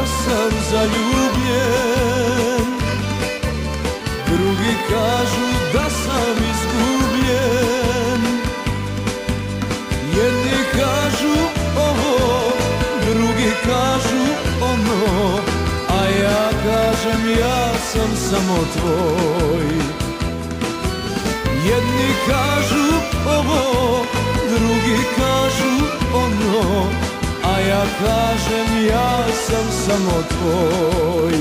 sam zaljubljen, drugi kažu da sam izgubljen. Jedni kažu ovo, drugi kažu ono, a ja kažem ja sam samo tvoj. Jedni kažu ovo, drugi kažu ono, a ja kažem ja sam samo tvoj.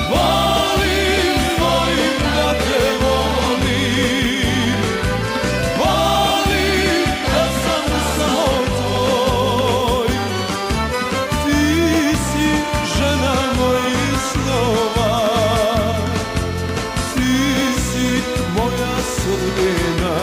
Volim, volim da te volim, volim da sam samo tvoj. Ti si žena mojih snova, ti si moja sudbina.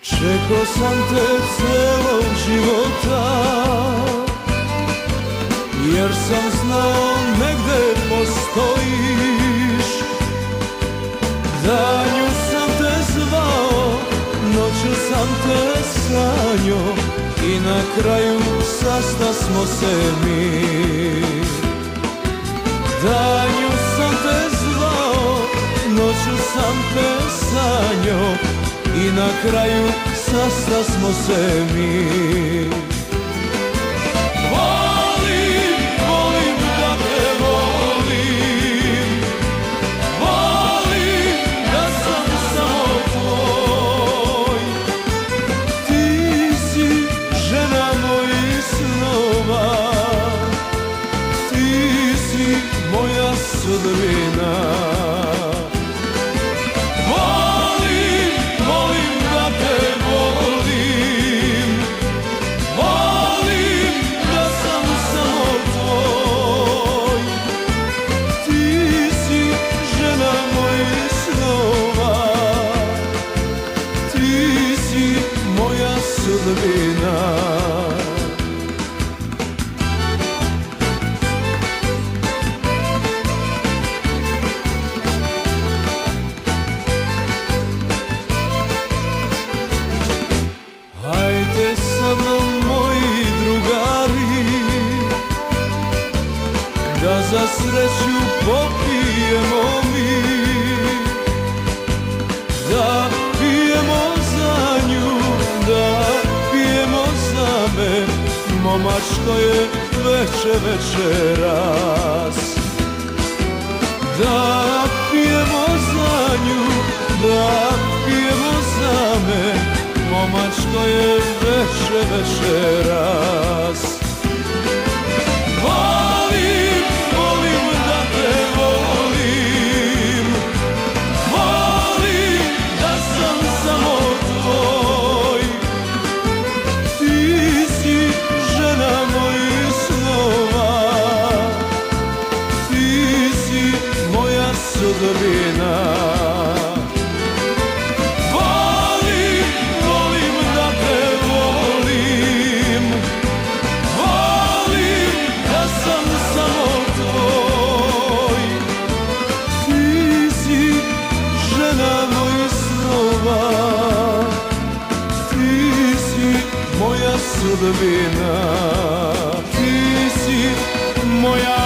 Čekao sam te celog života, jer sam znao negde postojiš. Danju sam te zvao, noću sam te sanjao i na kraju sastasmo se mi. Danju sam te zvao, noću sam te sanjao i na kraju sastasmo se mi. Volim, volim da te volim, volim da sam samo tvoj. Ti si žena mojih snova, ti si moja sudbina. Hajde sa mnom moji drugari, da za sreću popijemo mi, da pijemo za nju, da pijemo za me, momačko je večeras. Da pijemo za nju, da pijemo za me, momačko je večeras. Volim, volim da te volim, volim da sam samo tvoj. Ti si žena mojih snova, ti si moja sudbina. Moja sudbina, ti si moja